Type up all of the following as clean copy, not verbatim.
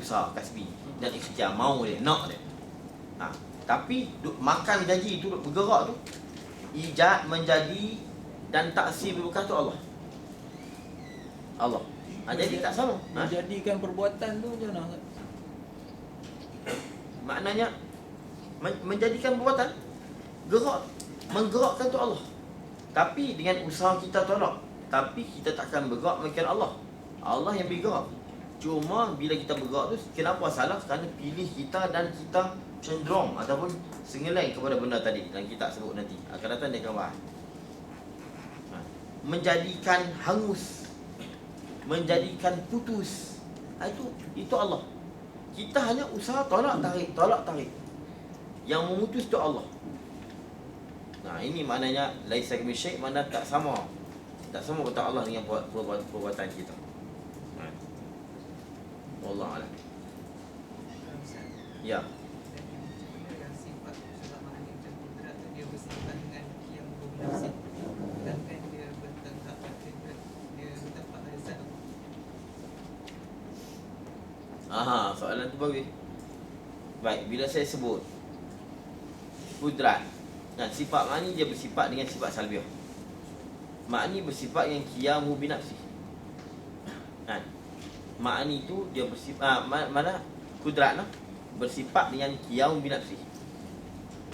usaha kasbi dan ikhtiar, mau dia, nak dia. Tapi makan gaji tu, bergerak tu, ijad, menjadi dan taksir berbekas tu Allah. Jadi tak sama. Menjadikan perbuatan tu macam mana? Maknanya menjadikan perbuatan, gerak, menggerakkan tu Allah. Tapi dengan usaha kita tolak, tapi kita takkan bergerak melainkan Allah. Allah yang bergerak. Cuma bila kita bergerak tu, kenapa salah? Kerana pilih kita dan kita cenderung ataupun sengeleng kepada benda tadi. Dan kita sebut nanti akan datang dia akan bahas. Menjadikan hangus, menjadikan putus, itu Allah. Kita hanya usaha tolak tarik. Yang memutus tu Allah. Ini maknanya laisa kamisyai, makna tak sama. Tak sama kata Allah dengan perbuatan kita. Wallahu a'lam. Ya. Soalan tu bagus. Baik, bila saya sebut kudrat, sifat ma'ni dia bersifat dengan sifat salbiah. Ma'ni bersifat yang qiyamu binafsi. Ma'ni tu dia bersifat mana kudrat bersifat dengan qiyamu binafsi,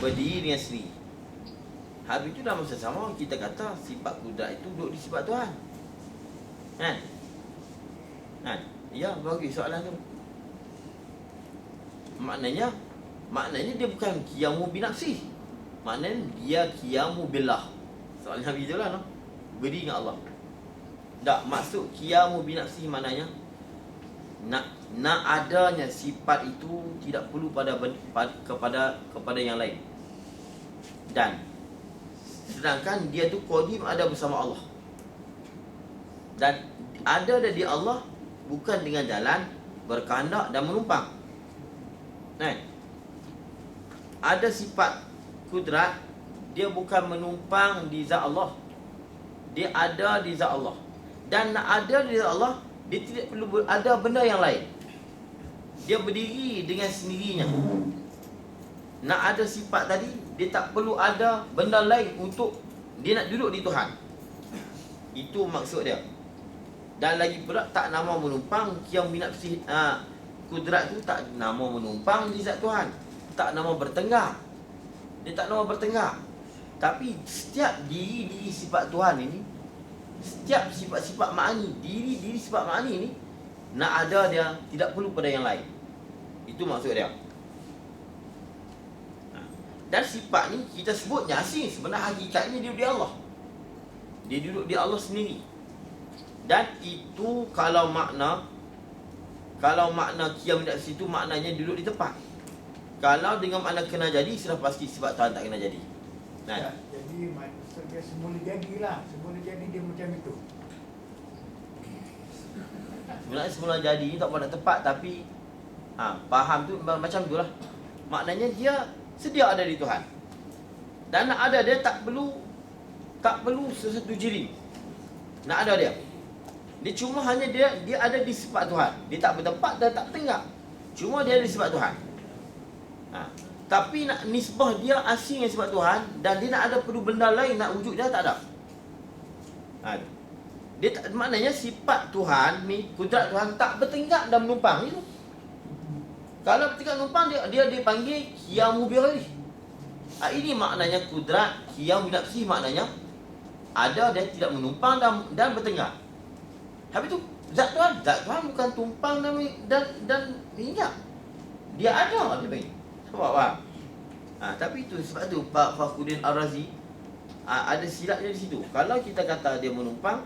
berdiri dengan sendiri. Habis itu dalam masa sama kita kata sifat kudrat itu duduk di sifat Tuhan. Ya, bagus soalan tu. Maknanya dia bukan qiyamu binafsi. Maknanya dia qiyamu billah. Soalnya habis itulah berdiri dengan Allah. Tak, maksud qiyamu binafsi maknanya nak adanya sifat itu tidak perlu kepada yang lain. Dan sedangkan dia tu qadim, ada bersama Allah. Dan ada di Allah bukan dengan jalan, berkehendak dan menumpang. Ada sifat kudrat, dia bukan menumpang di zat Allah, dia ada di zat Allah. Dan nak ada di zat Allah, dia tidak perlu ada benda yang lain. Dia berdiri dengan sendirinya. Nak ada sifat tadi, dia tak perlu ada benda lain untuk dia nak duduk di Tuhan. Itu maksud dia. Dan lagi pula tak nama menumpang, qiyam binafsi. Kudrat tu tak nama menumpang di zat Tuhan, tak nama bertengah. Dia tak nama bertengah. Tapi setiap diri sifat Tuhan ini, setiap sifat-sifat ma'ani, diri sifat ma'ani ini, nak ada dia, tidak perlu pada yang lain. Itu maksud dia. Dan sifat ni kita sebutnya asing, sebenarnya hakikatnya dia duduk di Allah. Dia duduk di Allah sendiri. Dan itu kalau makna qiyam binafsi itu maknanya duduk di tempat. Kalau dengan makna kena jadi, sudah pasti sifat Tuhan tak kena jadi. Jadi maksudnya semula jadilah. Semula jadi dia macam itu. Sebenarnya semula jadi tak pada tempat, tapi faham tu macam itulah. Maknanya dia sedia ada di Tuhan. Dan nak ada dia tak perlu sesuatu jiring. Nak ada dia. Dia cuma hanya dia ada di sifat Tuhan. Dia tak bertempat dan tak bertenggak. Cuma dia ada di sifat Tuhan. Tapi nak nisbah dia asing dengan sifat Tuhan, dan dia nak ada perlu benda lain nak wujud dia, tak ada. Dia tak, maknanya sifat Tuhan ni, kudrat Tuhan tak bertenggak dan menumpang itu. Kalau bertenggak menumpang, dia dipanggil qiyamu bi-ghairi. Ini maknanya kudrat, qiyam binafsi maknanya ada, dia tidak menumpang dan bertenggak. Habis tu zat Tuhan bukan tumpang dan hinggap. Dia ada, dia panggil. Faham? Tapi itu sebab tu Pak Fakhruddin Ar-Razi ada silapnya di situ. Kalau kita kata dia menumpang,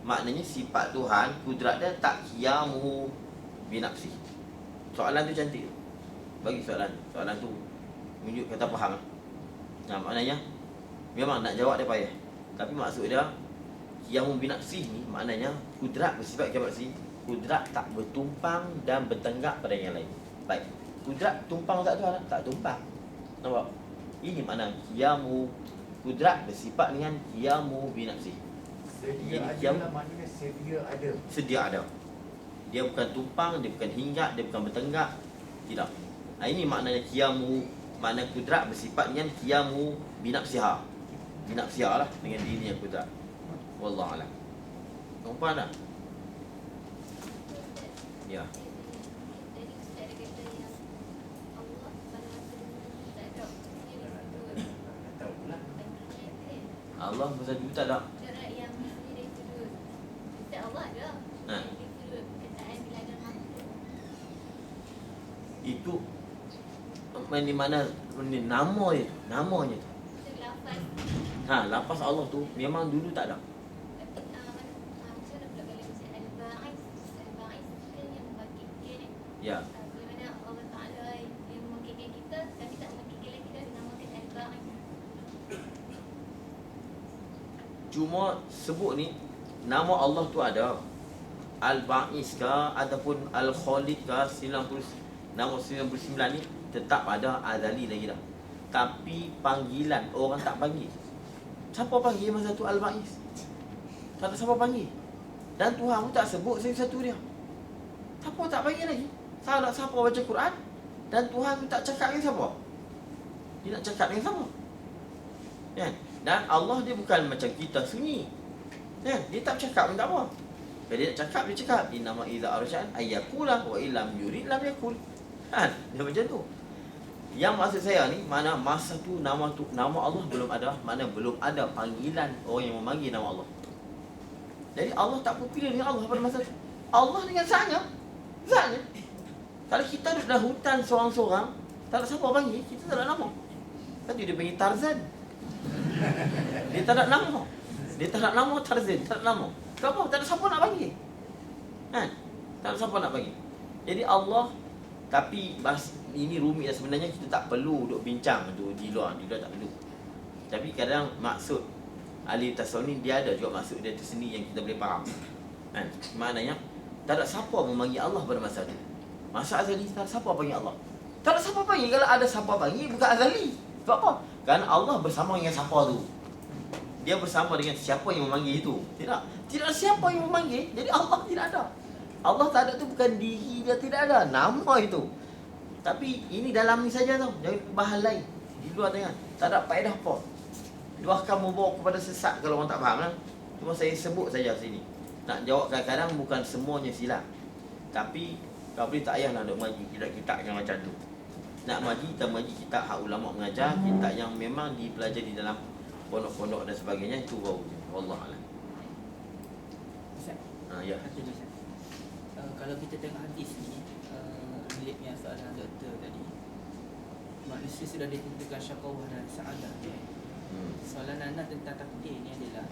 maknanya sifat Tuhan, kudrat dia tak qiyamu binafsi. Soalan tu cantik. Bagi soalan tu menunjuk kata faham. Maknanya memang nak jawab dia payah. Tapi maksud dia qiyamu binafsi ni maknanya kudrat bersifat qiyamu binafsi. Kudrat tak bertumpang dan bertenggak pada yang lain. Baik. Kudrat tumpang tak Tuhan? Tak tumpang. Nampak? Ini makna qiyamu. Kudrat bersifat dengan qiyamu binafsi. Sedia ada lah, maknanya sedia ada. Sedia ada. Dia bukan tumpang, dia bukan hinggap, dia bukan bertenggak. Tidak. Ini maknanya qiyamu, makna kudrat bersifat dengan qiyamu binafsiha. Binafsiha lah, dengan dirinya kudrat. Wallahu a'lam. Kamu faham tak? Ya. Jadi Ustaz ada kata yang Allah pada masa dulu tak ada. Dia tidur. Tahu pula. Allah masa dulu tak ada. Cara yang dia tidur. Ustaz Allah ada. Ha. Dia tidur perkataan bila ada hantu. Itu di mana namanya tu. Namanya tu. Itu lafaz. Lafaz Allah tu memang dulu tak ada. Tapi macam mana pula kalau Ustaz Al-Ba'is. Al-Ba'is kan yang membangkitkan. Ya. Bagaimana Allah Ta'ala yang membangkitkan kita tapi tak membangkitkan lagi dah dinamakan Al-Ba'is. Cuma sebut ni nama Allah tu ada. Al-Ba'is ke ataupun Al-Khalid ke 90, nama 99 ni tetap ada azali lagi dah. Tapi panggilan orang tak panggil. Siapa panggil masa tu Al-Ba'is? Tak ada siapa panggil. Dan Tuhan pun tak sebut satu dia. Siapa tak panggil lagi? Saya nak siapa baca Quran dan Tuhan pun tak cakap dengan siapa. Dia nak cakap dengan siapa? Kan? Dan Allah dia bukan macam kita sunyi. Kan? Dia tak cakap pun tak apa. Bila dia nak cakap, dia cakap. Innama idza arsya'an ayyakula wa illam yurid lam yakul. Kan? Dia macam tu. Yang maksud saya ni, mana masa tu nama Allah belum ada, mana belum ada panggilan orang yang memanggil nama Allah. Jadi Allah tak popular dengan Allah pada masa tu. Allah dengan zatnya. Zatnya. Kalau kita duduk dalam hutan seorang-seorang, tak ada siapa panggil, kita tak ada nama. Tadi dia panggil Tarzan. Dia tak ada nama. Dia tak ada nama Tarzan, tak ada nama. Kenapa? Tak ada siapa nak panggil. Kan? Tak ada siapa nak panggil. Jadi Allah, tapi ini rumit sebenarnya, kita tak perlu duk bincang tu di luar tak perlu. Tapi kadang maksud ahli tasawuf ni dia ada juga maksud dia tersendiri yang kita boleh faham. Kan? Maknanya tak ada siapa memanggil Allah pada masa tu. Masa azali tak ada siapa panggil Allah. Tak ada siapa panggil. Kalau ada siapa panggil bukan azali. Sebab apa? Kerana Allah bersama dengan siapa tu. Dia bersama dengan siapa yang memanggil itu. Tidak ada siapa yang memanggil. Jadi Allah tidak ada. Allah tak ada tu bukan diri dia tidak ada. Nama itu. Tapi ini dalam ni saja tau. Jangan bahas lain. Di luar tengah. Tak ada faedah apa. Dia akan membawa kepada sesat kalau orang tak faham lah. Cuma saya sebut saja sini. Nak jawab kadang-kadang bukan semuanya silap. Tapi kau boleh tak payah nak duk mengaji kitab-kitab yang macam tu. Nak mengaji, kita mengaji kitab hak ulama mengajar, kitab yang memang dipelajari dalam pondok-pondok dan sebagainya, itu baru. Wallahualam. Ustaz, Ya. kata dia, Ustaz. Kalau kita tengok hadis ni, relate-nya soalan doktor tadi, manusia sudah ditentukan syakawah dan sa'adah. Soalan anak tentang takdir ni adalah,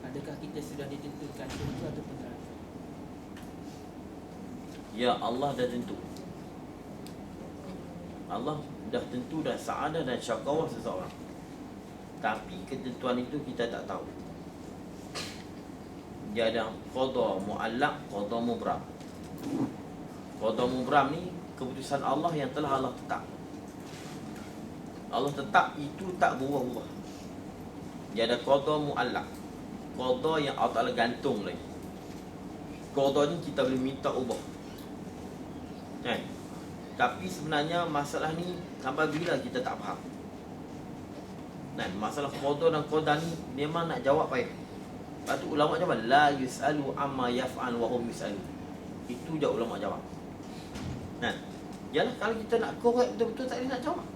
adakah kita sudah ditentukan syurga ataupun neraka? Ya, Allah dah tentu. Allah dah tentu dah sa'adah dan syakawah seseorang. Tapi ketentuan itu kita tak tahu. Dia ada qada mu'allaq, qada mubram. Qada mubram ni keputusan Allah yang telah Allah tetap. Allah tetap itu tak berubah-ubah. Dia ada qada mu'allaq, qada yang Allah Ta'ala gantung lagi. Qada ni kita boleh minta ubah. Kan? Tapi sebenarnya masalah ni sampai bila kita tak faham. Nah, masalah qada dan qadar ni memang nak jawab payah. Lepas tu ulama jawab la yusalu amma yaf'al wa hum yusalu. Itu je ulama jawab. Nah, yalah kalau kita nak korek betul-betul tak boleh nak jawab.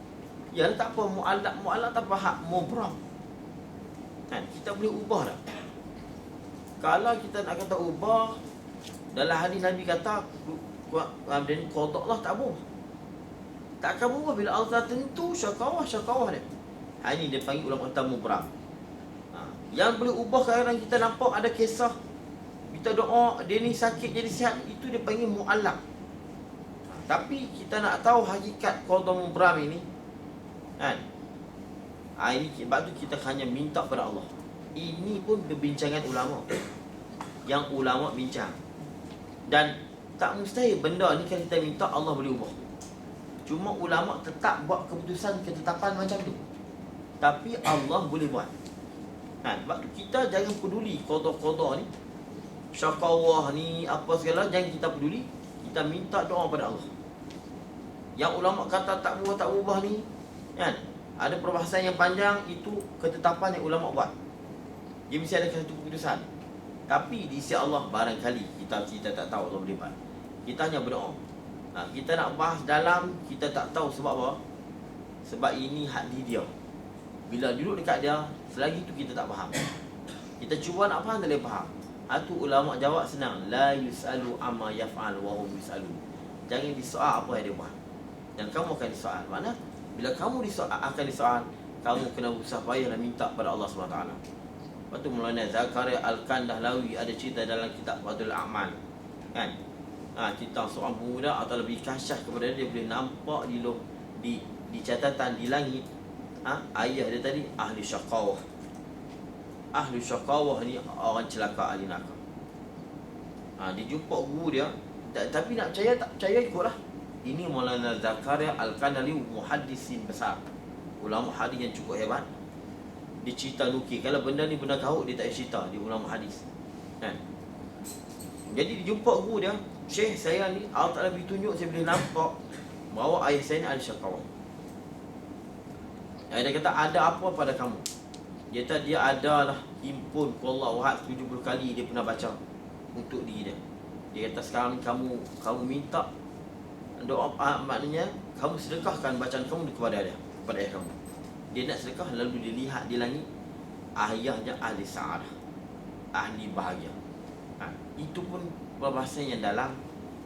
Yalah tak apa mu'allaq tak apa hak mubram. Kan, kita boleh ubah dah. Kalau kita nak kata ubah, dalam hadis Nabi kata dan qada Allah tak berubah. Tak akan berubah bila Allah tentu syakawah dia. Ini dia panggil ulama kata mubram. Yang boleh ubah kadang kita nampak ada kisah kita doa dia ni sakit jadi sihat, itu dia panggil mu'allaq. Tapi kita nak tahu hakikat qada mubram ini kan. Ini sebab tu kita hanya minta pada Allah. Ini pun perbincangan ulama. Yang ulama bincang. Dan tak mustahil benda ni kalau kita minta Allah boleh ubah. Cuma ulama tetap buat keputusan ketetapan macam tu. Tapi Allah boleh buat. Sebab tu kita jangan peduli qada-qada ni. syakawah ni apa segala, jangan kita peduli. Kita minta doa pada Allah. Yang ulama kata tak berubah ni, kan, ada perbahasan yang panjang, itu ketetapan yang ulama buat. Dia mesti ada satu keputusan. Tapi di sisi Allah barangkali kita tak tahu Allah berdebat. Kita hanya berdoa. Kita nak bahas dalam, kita tak tahu sebab apa. Sebab ini hak dia. Bila duduk dekat dia, selagi itu kita tak faham. Kita cuba nak faham, tak boleh faham. Itu ulama jawab senang, la yus'alu amma yaf'al wa hum yus'alu. Jangan disoal apa yang dia buat, dan kamu akan disoal. Makna bila kamu akan disoal, kamu kena berusaha payah dan minta pada Allah SWT. Lepas tu Maulana Zakaria Al-Kandahlawi ada cerita dalam kitab Fadlul A'mal, kan? Cerita seorang pemuda, atau lebih kasyah kepada dia boleh nampak di catatan di langit, ayah dia tadi ahli syaqawah. Ahli syaqawah ni orang celaka, ahli neraka. Dia jumpa guru dia, tapi nak percaya tak percaya ikutlah. Ini Maulana Zakaria Al-Kandahlawi, muhaddisin besar, ulama hadis yang cukup hebat. Dia cerita nukil. Kalau benda ni benda kahut, dia tak cerita, dia ulama hadis, kan? Jadi dia jumpa guru dia, Syekh, saya ni Allah Ta'ala beri tunjuk, saya boleh nampak bahawa ayah saya ni ahli syaqawah. Dia kata, ada apa pada kamu? Dia kata dia adalah himpun Qul Ahad 70 kali dia pernah baca untuk diri dia. Dia kata sekarang kamu minta doa, maknanya kamu sedekahkan bacaan kamu kepada dia, kepada ayah kamu. Dia nak sedekah, lalu dia lihat di langit ayahnya ahli sa'adah, ahli bahagia. Itu pun perbahasan yang dalam.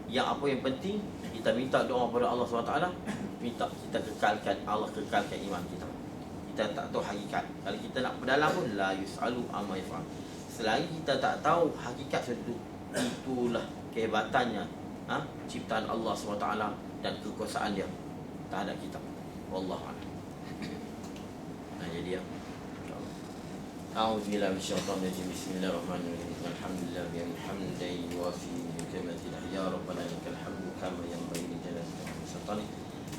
Yang apa yang penting, kita minta doa kepada Allah SWT, minta kita kekalkan, Allah kekalkan iman kita. Kita tak tahu hakikat. Kalau kita nak berdalam pun, la yus'alu amma yaf'al. Selagi kita tak tahu hakikat sesuatu, itulah kehebatannya ciptaan Allah SWT dan kekuasaan dia terhadap kita. Wallahu a'lam. Jadi ya, a'udzubillahi minasyaitonir rajim. Bismillahirrahmanirrahim. Alhamdulillah bihamdihi wa fi nikmatina ya rabbana lakal hamdu kama yanbaghi li jalali sultanik.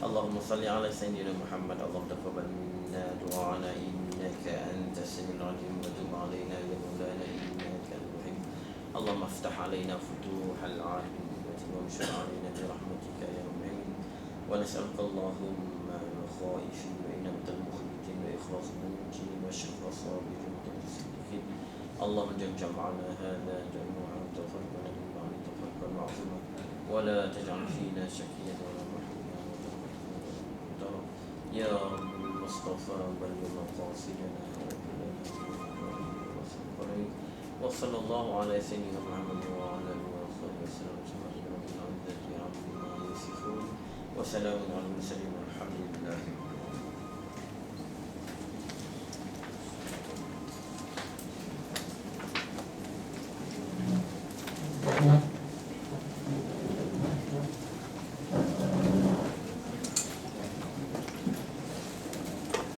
Allahumma salli ala sayyidina Muhammad. Allahumma taqabbal minna du'ana innaka antas samiul alim wa tub alaina ya maulana innaka al-muhib. Allahumma iftah alaina futuhal alim wa anshur alaina bi rahmatika ya mu'min. Wa nas'aluka Allahumma al-khaifin wa innamal mukhlisin wa ikhlas mumkin wa shukra sabirin wa tasdiqin. Allahumma jam'ana hadha jam'an taqabbal minna taqabbal ma'zuma wa la taj'al fina shakiyyan wa la mahruman wa taqabbal ya Mustafa balligh maqasidana wa sallallahu ala sayyidina Muhammad wa ala alihi wa sahbihi wa salamun ala al-mursalin walhamdulillah. Thank you.